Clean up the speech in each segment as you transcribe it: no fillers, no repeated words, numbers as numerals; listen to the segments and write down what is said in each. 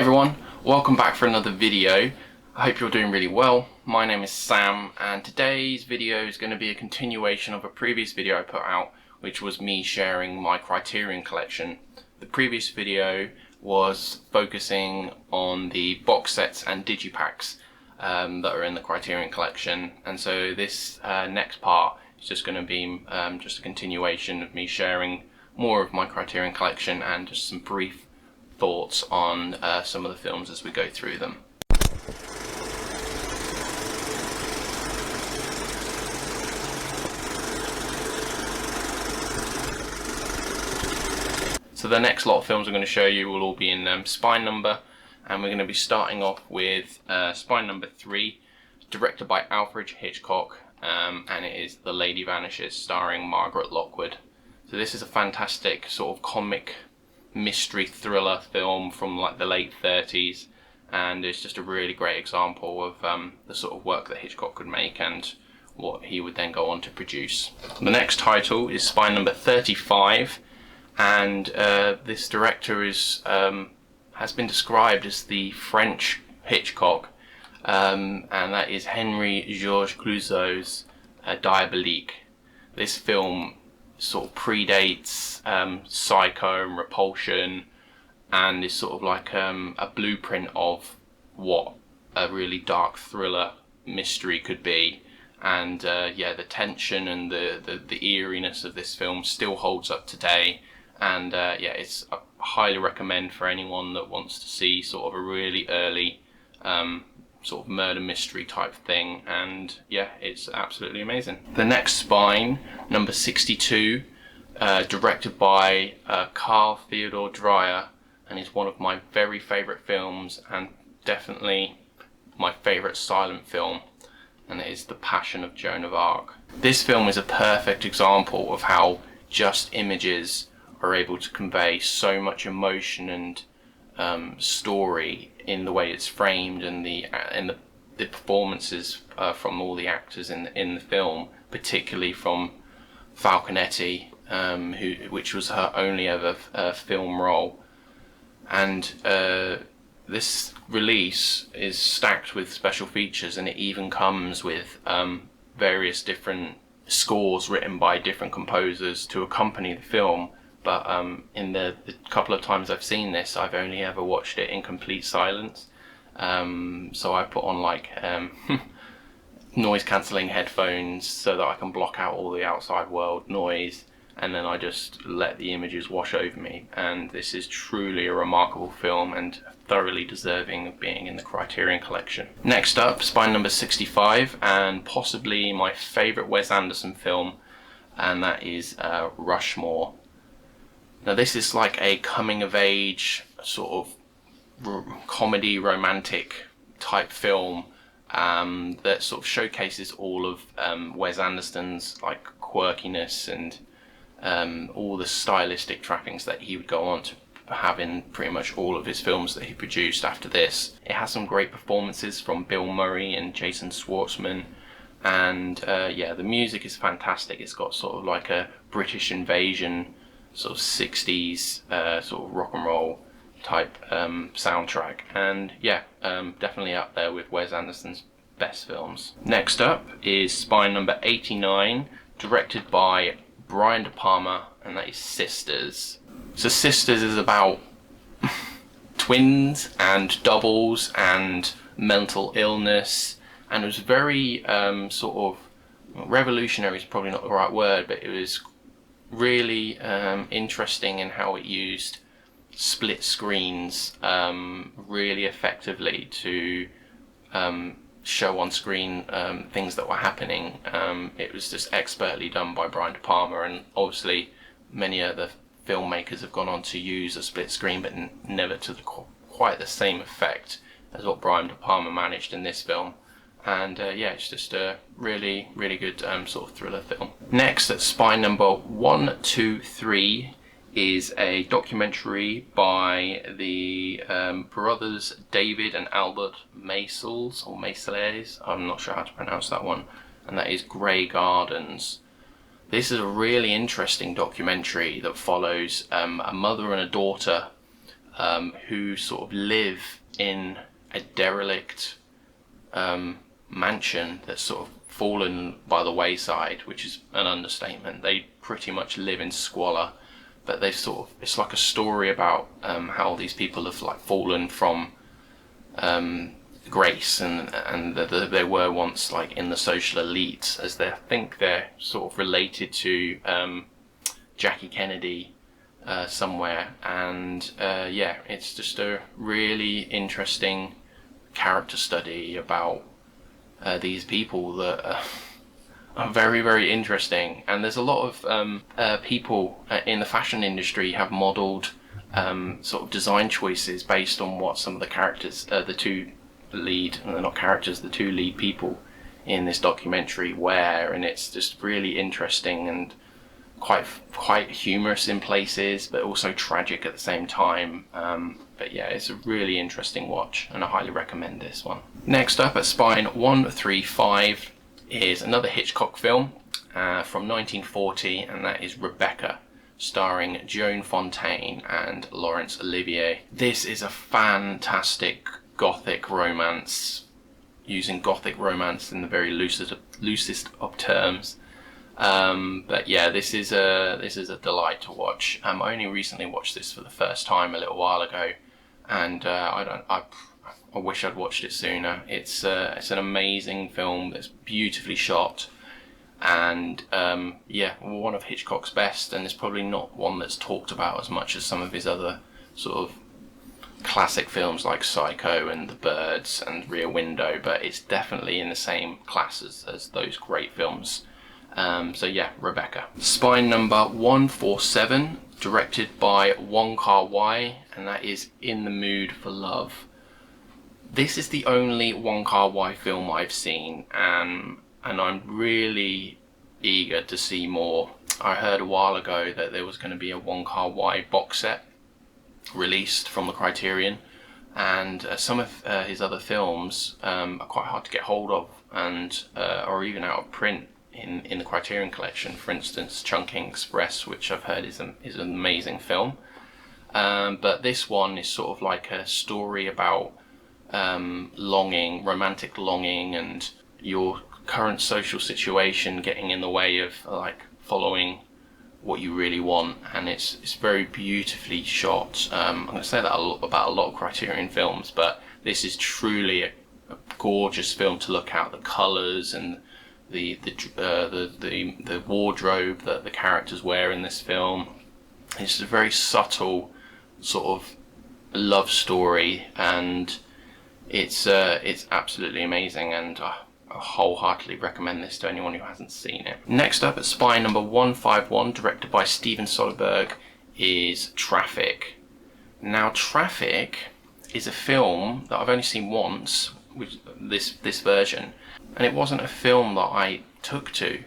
everyone, welcome back for another video. I hope you're doing really well. My name is Sam and today's video is going to be a continuation of a previous video I put out, which was me sharing my Criterion collection. The previous video was focusing on the box sets and digipacks that are in the Criterion collection, and so this next part is just going to be just a continuation of me sharing more of my Criterion collection and just some brief thoughts on some of the films as we go through them. So the next lot of films I'm going to show you will all be in spine number, and we're going to be starting off with spine number 3, directed by Alfred Hitchcock, and it is The Lady Vanishes, starring Margaret Lockwood. So this is a fantastic sort of comic mystery thriller film from like the late 30s, and it's just a really great example of the sort of work that Hitchcock could make and what he would then go on to produce. The next title is spine number 35, and this director is has been described as the French Hitchcock, and that is Henry Georges Clouzot's Diabolique. This film sort of predates Psycho and Repulsion, and is sort of like a blueprint of what a really dark thriller mystery could be. And yeah, the tension and the eeriness of this film still holds up today, and yeah, it's I highly recommend for anyone that wants to see sort of a really early sort of murder mystery type thing, and yeah, it's absolutely amazing. The next spine, number 62, directed by Carl Theodor Dreyer, and is one of my very favourite films and definitely my favourite silent film, and it is The Passion of Joan of Arc. This film is a perfect example of how just images are able to convey so much emotion and story in the way it's framed, and the performances from all the actors in the film, particularly from Falconetti, which was her only ever film role. And this release is stacked with special features, and it even comes with various different scores written by different composers to accompany the film. But in the couple of times I've seen this, I've only ever watched it in complete silence. So I put on like noise cancelling headphones so that I can block out all the outside world noise, and then I just let the images wash over me. And this is truly a remarkable film and thoroughly deserving of being in the Criterion collection. Next up, spine number 65, and possibly my favourite Wes Anderson film, and that is Rushmore. Now this is like a coming of age sort of comedy romantic type film that sort of showcases all of Wes Anderson's like quirkiness and all the stylistic trappings that he would go on to have in pretty much all of his films that he produced after this. It has some great performances from Bill Murray and Jason Schwartzman, and yeah, the music is fantastic. It's got sort of like a British invasion sort of 60s sort of rock and roll type soundtrack, and yeah, definitely up there with Wes Anderson's best films. Next up is spine number 89, directed by Brian De Palma, and that is Sisters. So Sisters is about twins and doubles and mental illness, and it was very sort of revolutionary is probably not the right word, but it was really interesting in how it used split screens really effectively to show on screen things that were happening. It was just expertly done by Brian De Palma, and obviously many other filmmakers have gone on to use a split screen, but never to quite the same effect as what Brian De Palma managed in this film. And yeah, it's just a really, really good sort of thriller film. Next, at spine number 123, is a documentary by the brothers David and Albert Maysles, or Maysles, I'm not sure how to pronounce that one, and that is Grey Gardens. This is a really interesting documentary that follows a mother and a daughter who sort of live in a derelict mansion that's sort of fallen by the wayside, which is an understatement. They pretty much live in squalor, but they sort of, it's like a story about how these people have like fallen from grace, and they were once like in the social elite, as they think they're sort of related to Jackie Kennedy somewhere. And yeah, it's just a really interesting character study about these people that are very, very interesting. And there's a lot of people in the fashion industry have modelled sort of design choices based on what some of the characters, the two lead people in this documentary wear, and it's just really interesting and quite humorous in places, but also tragic at the same time. But yeah, it's a really interesting watch, and I highly recommend this one. Next up at Spine 135 is another Hitchcock film from 1940, and that is Rebecca, starring Joan Fontaine and Laurence Olivier. This is a fantastic Gothic romance, using Gothic romance in the very loosest of terms. But yeah, this is a delight to watch. I only recently watched this for the first time a little while ago, and I wish I'd watched it sooner. It's an amazing film that's beautifully shot, and yeah, one of Hitchcock's best, and it's probably not one that's talked about as much as some of his other sort of classic films like Psycho and The Birds and Rear Window, but it's definitely in the same class as those great films. So yeah, Rebecca. Spine number 147, directed by Wong Kar-wai, and that is In the Mood for Love. This is the only Wong Kar-wai film I've seen, and I'm really eager to see more. I heard a while ago that there was going to be a Wong Kar-wai box set released from the Criterion, and some of his other films are quite hard to get hold of, and or even out of print in the Criterion Collection. For instance, Chungking Express, which I've heard is an amazing film, but this one is sort of like a story about longing, romantic longing, and your current social situation getting in the way of like following what you really want. And it's very beautifully shot. I'm going to say that about a lot of Criterion films, but this is truly a gorgeous film to look at. The colours and the wardrobe that the characters wear in this film. It's a very subtle sort of love story, and it's absolutely amazing, and I wholeheartedly recommend this to anyone who hasn't seen it. Next up at Spine number 151, directed by Steven Soderbergh, is Traffic. Now, Traffic is a film that I've only seen once, with this version, and it wasn't a film that I took to.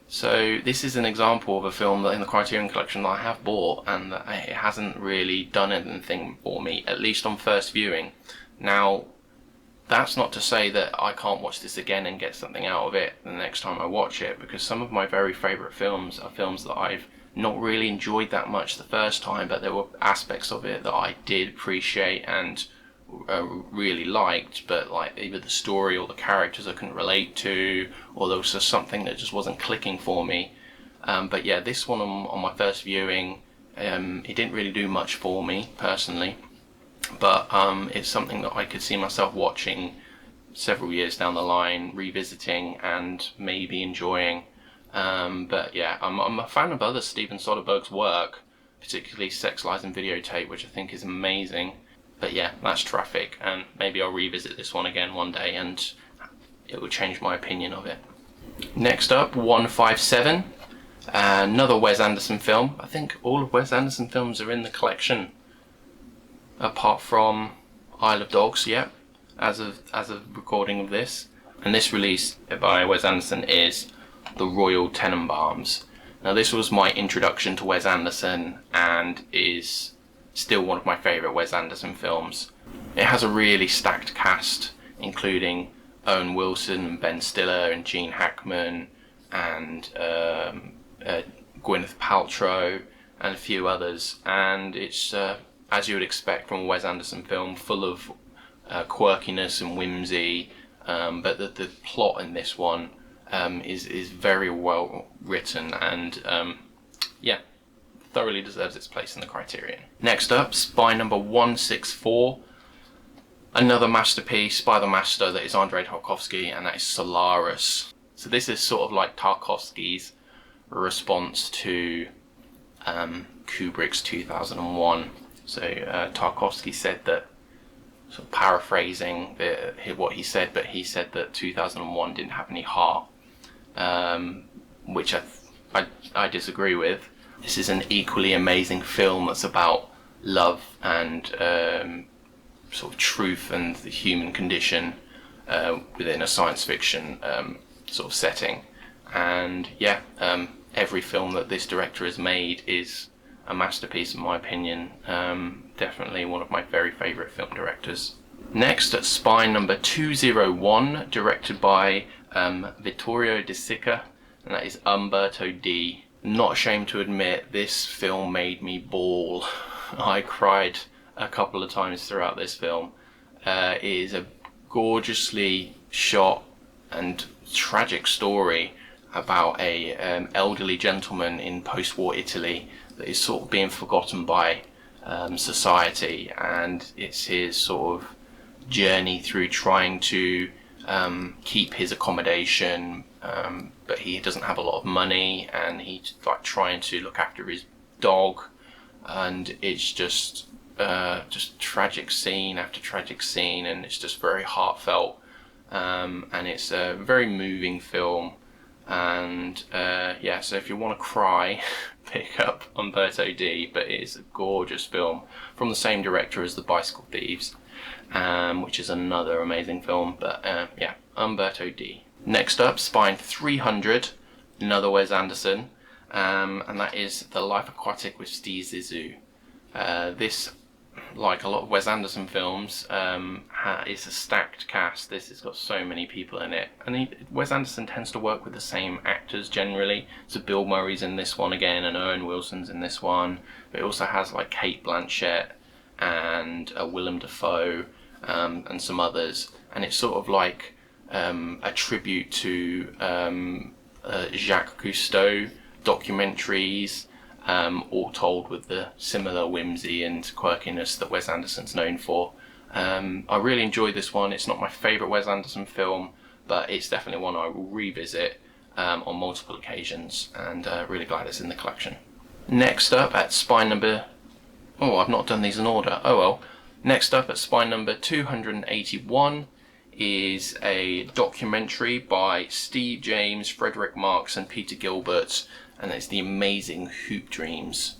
So this is an example of a film that in the Criterion Collection that I have bought, and that it hasn't really done anything for me, at least on first viewing. Now, that's not to say that I can't watch this again and get something out of it the next time I watch it, because some of my very favourite films are films that I've not really enjoyed that much the first time, but there were aspects of it that I did appreciate and really liked, but like either the story or the characters I couldn't relate to, or there was just something that just wasn't clicking for me. But yeah, this one on my first viewing, it didn't really do much for me personally, but it's something that I could see myself watching several years down the line, revisiting and maybe enjoying. But yeah, I'm a fan of other Steven Soderbergh's work, particularly Sex, Lies and Videotape, which I think is amazing. But yeah, that's Traffic, and maybe I'll revisit this one again one day and it will change my opinion of it. Next up, 157, another Wes Anderson film. I think all of Wes Anderson films are in the collection, apart from Isle of Dogs, yeah, as of recording of this. And this release by Wes Anderson is The Royal Tenenbaums. Now, this was my introduction to Wes Anderson and is still one of my favourite Wes Anderson films. It has a really stacked cast, including Owen Wilson, Ben Stiller and Gene Hackman, and Gwyneth Paltrow, and a few others, and it's as you would expect from a Wes Anderson film, full of quirkiness and whimsy, but the plot in this one is very well written, and yeah, thoroughly deserves its place in the Criterion. Next up, Spy number 164, another masterpiece by the master that is Andrei Tarkovsky, and that is Solaris. So this is sort of like Tarkovsky's response to Kubrick's 2001. So Tarkovsky said that, sort of paraphrasing what he said, but he said that 2001 didn't have any heart, which I disagree with. This is an equally amazing film that's about love and sort of truth and the human condition within a science fiction sort of setting. And yeah, every film that this director has made is a masterpiece in my opinion. Definitely one of my very favourite film directors. Next, at Spy number 201, directed by Vittorio De Sica, and that is Umberto D. Not ashamed to admit, this film made me bawl. I cried a couple of times throughout this film. It is a gorgeously shot and tragic story about a elderly gentleman in post-war Italy that is sort of being forgotten by society, and it's his sort of journey through trying to keep his accommodation, but he doesn't have a lot of money, and he's like trying to look after his dog, and it's just tragic scene after tragic scene, and it's just very heartfelt, and it's a very moving film. And yeah, so if you want to cry, pick up Umberto D, but it is a gorgeous film from the same director as The Bicycle Thieves, which is another amazing film. But yeah, Umberto D. Next up, Spine 300, another Wes Anderson, and that is The Life Aquatic with Steve Zissou. This, like a lot of Wes Anderson films, is a stacked cast. This has got so many people in it, and Wes Anderson tends to work with the same actors generally. So Bill Murray's in this one again, and Owen Wilson's in this one, but it also has like Cate Blanchett and Willem Dafoe, and some others, and it's sort of like a tribute to Jacques Cousteau documentaries, all told with the similar whimsy and quirkiness that Wes Anderson's known for. I really enjoyed this one. It's not my favourite Wes Anderson film, but it's definitely one I will revisit on multiple occasions, and really glad it's in the collection. Next up at spine number... Oh, I've not done these in order. Oh well. Next up at spine number 281 is a documentary by Steve James, Frederick Marks and Peter Gilbert, and it's The Amazing Hoop Dreams.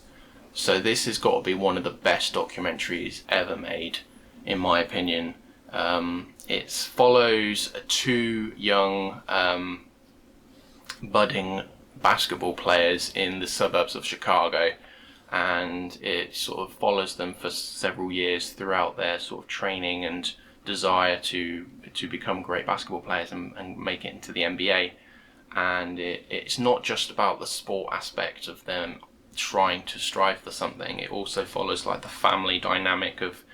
So this has got to be one of the best documentaries ever made, in my opinion. It follows two young budding basketball players in the suburbs of Chicago, and it sort of follows them for several years throughout their sort of training and desire to become great basketball players and make it into the NBA. And it's not just about the sport aspect of them trying to strive for something. It also follows like the family dynamic of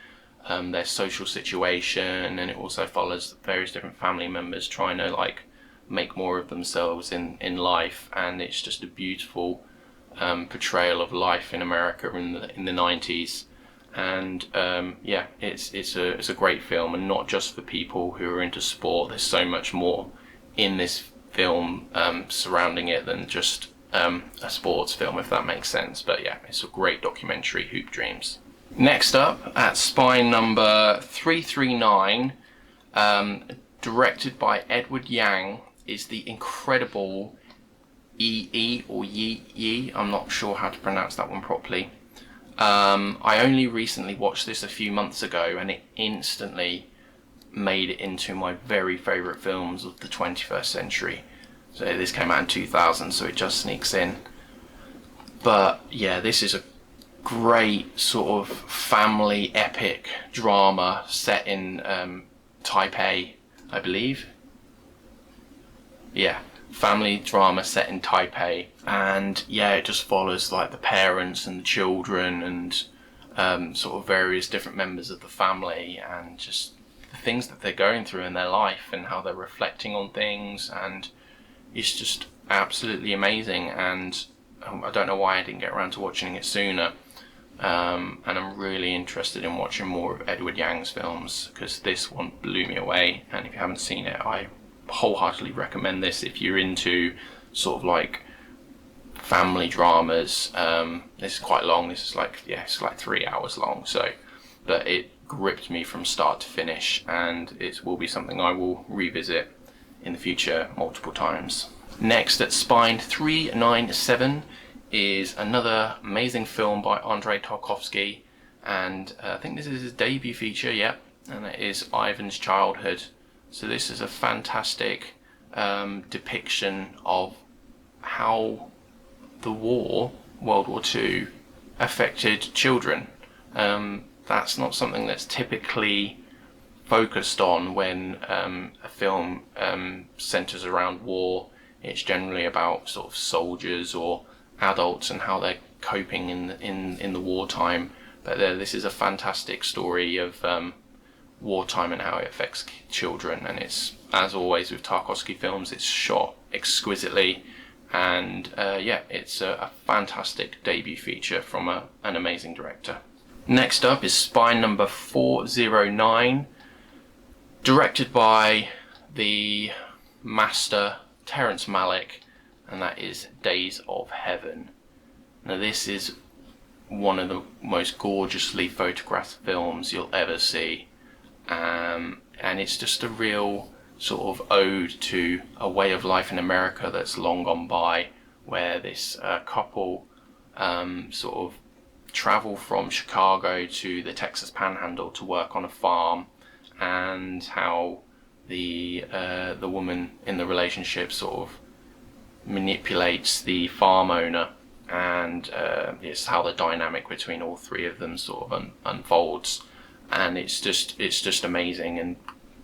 their social situation, and it also follows various different family members trying to like make more of themselves in life. And it's just a beautiful portrayal of life in America in the 90s. And yeah, it's a great film, and not just for people who are into sport. There's so much more in this film surrounding it than just a sports film, if that makes sense. But yeah, it's a great documentary, Hoop Dreams. Next up at spine number 339, directed by Edward Yang, is the incredible Yi, I'm not sure how to pronounce that one properly. I only recently watched this a few months ago, and it instantly made it into my very favourite films of the 21st century. So this came out in 2000, so it just sneaks in. But yeah, this is a great sort of family epic drama set in Taipei, I believe. Yeah, family drama set in Taipei, and yeah, it just follows like the parents and the children and sort of various different members of the family, and just the things that they're going through in their life and how they're reflecting on things, and it's just absolutely amazing. And I don't know why I didn't get around to watching it sooner. And I'm really interested in watching more of Edward Yang's films, because this one blew me away, and if you haven't seen it, I wholeheartedly recommend this if you're into sort of like family dramas. This is quite long. This is like, yeah, it's like 3 hours long, so, but it gripped me from start to finish, and it will be something I will revisit in the future multiple times. Next, at Spine 397 is another amazing film by Andrei Tarkovsky, and I think this is his debut feature, yep, and it is Ivan's Childhood. So this is a fantastic depiction of how the war, World War II, affected children. That's not something that's typically focused on when a film centres around war. It's generally about sort of soldiers or adults and how they're coping in the wartime. But this is a fantastic story of wartime and how it affects children, and it's, as always with Tarkovsky films, it's shot exquisitely, and yeah, it's a fantastic debut feature from an amazing director. Next up is Spine number 409, directed by the master Terrence Malick, and that is Days of Heaven. Now this is one of the most gorgeously photographed films you'll ever see, and it's just a real sort of ode to a way of life in America that's long gone by, where this couple sort of travel from Chicago to the Texas Panhandle to work on a farm, and how the woman in the relationship sort of manipulates the farm owner, and it's how the dynamic between all three of them sort of unfolds, and it's just amazing and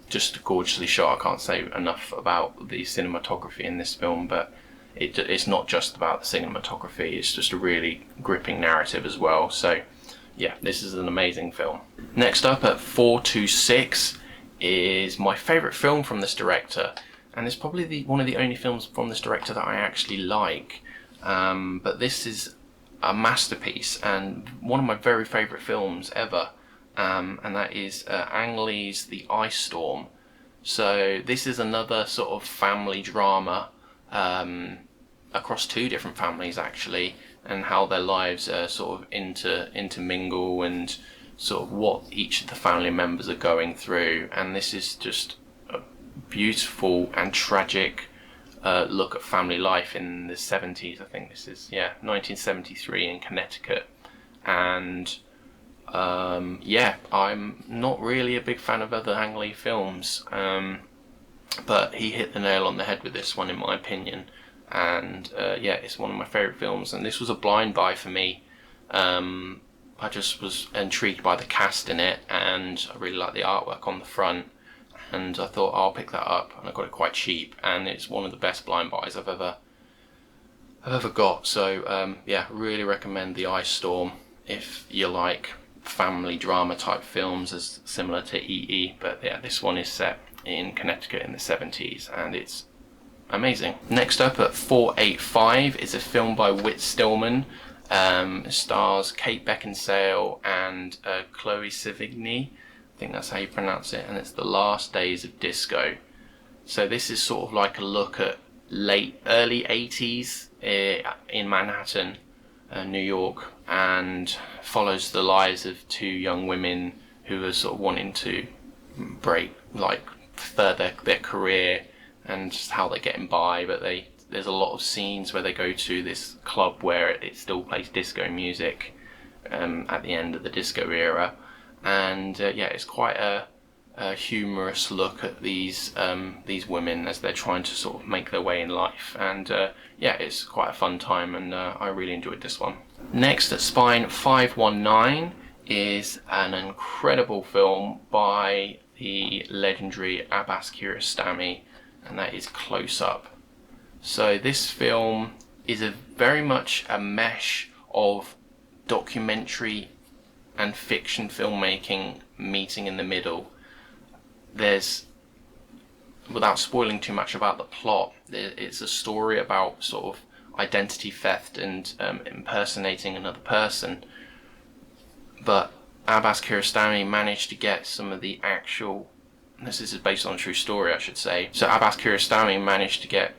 just gorgeously shot. I can't say enough about the cinematography in this film, but it's not just about the cinematography, it's just a really gripping narrative as well. So yeah, this is an amazing film. Next up at 426 is my favourite film from this director, and it's probably one of the only films from this director that I actually like, but this is a masterpiece and one of my very favourite films ever, and that is Ang Lee's The Ice Storm. So this is another sort of family drama across two different families actually, and how their lives sort of intermingle, and sort of what each of the family members are going through. And this is just a beautiful and tragic look at family life in the 70s. I think this is, yeah, 1973 in Connecticut. And yeah, I'm not really a big fan of other Ang Lee films, but he hit the nail on the head with this one in my opinion. And yeah, it's one of my favourite films, and this was a blind buy for me. I just was intrigued by the cast in it, and I really like the artwork on the front, and I thought I'll pick that up, and I got it quite cheap, and it's one of the best blind buys I've ever got. So yeah, really recommend The Ice Storm if you like family drama type films, as similar to E.E., but yeah, this one is set in Connecticut in the 70s, and it's amazing. Next up at 485 is a film by Whit Stillman. It stars Kate Beckinsale and Chloe Sevigny, I think that's how you pronounce it, and it's The Last Days of Disco. So this is sort of like a look at early 80s in Manhattan, New York, and follows the lives of two young women who are sort of wanting to further their career and just how they're getting by. But there's a lot of scenes where they go to this club where it still plays disco music at the end of the disco era, and yeah, it's quite a humorous look at these women as they're trying to sort of make their way in life, and yeah, it's quite a fun time, and I really enjoyed this one. Next at Spine 519 is an incredible film by the legendary Abbas Kiarostami, and that is Close Up. So this film is very much a mesh of documentary and fiction filmmaking meeting in the middle. There's, without spoiling too much about the plot, it's a story about sort of identity theft and impersonating another person. But Abbas Kiarostami managed to get some of the actual, this is based on a true story I should say, so Abbas Kiarostami managed to get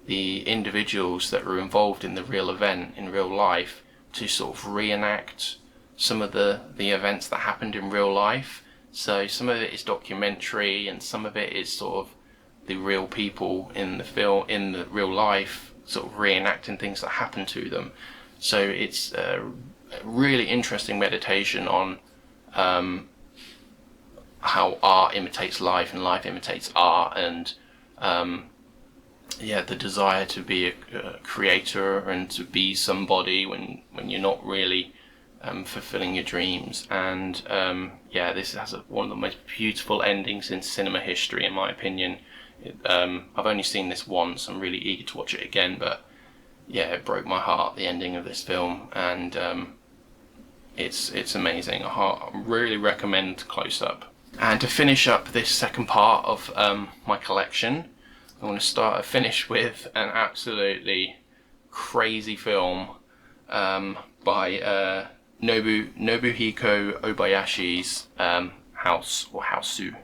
the individuals that were involved in the real event in real life to sort of reenact some of the events that happened in real life. So some of it is documentary and some of it is sort of the real people in the film, in the real life, sort of reenacting things that happened to them. So it's a really interesting meditation on how art imitates life and life imitates art, and the desire to be a creator and to be somebody when you're not really fulfilling your dreams. And this has one of the most beautiful endings in cinema history, in my opinion. I've only seen this once. I'm really eager to watch it again, but yeah, it broke my heart, the ending of this film, and it's amazing. I really recommend Close Up. And to finish up this second part of my collection, I want to finish with an absolutely crazy film by Nobuhiko Obayashi's House, or Houseu.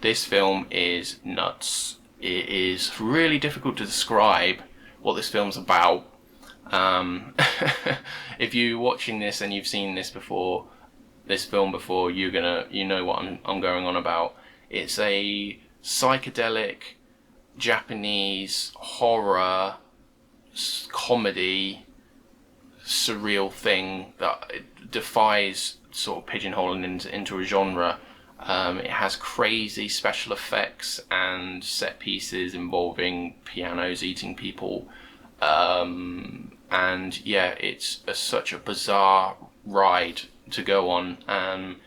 This film is nuts. It is really difficult to describe what this film's about. If you're watching this and you've seen this film before, you know what I'm going on about. It's a psychedelic Japanese horror comedy surreal thing that defies sort of pigeonholing into a genre. It has crazy special effects and set pieces involving pianos eating people, and yeah, it's such a bizarre ride to go on.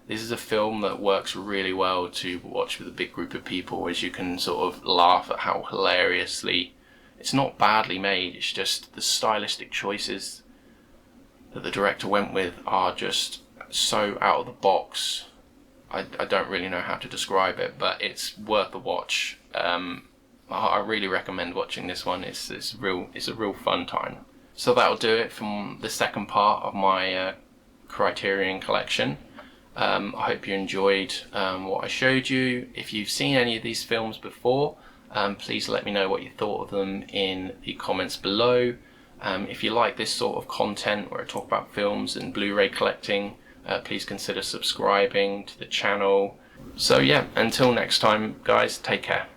This is a film that works really well to watch with a big group of people, as you can sort of laugh at how hilariously, it's not badly made, it's just the stylistic choices that the director went with are just so out of the box. I don't really know how to describe it, but it's worth a watch. I really recommend watching this one. It's a real fun time. So that'll do it from the second part of my Criterion collection. I hope you enjoyed what I showed you. If you've seen any of these films before, please let me know what you thought of them in the comments below. If you like this sort of content where I talk about films and Blu-ray collecting, please consider subscribing to the channel. So yeah, until next time guys, take care.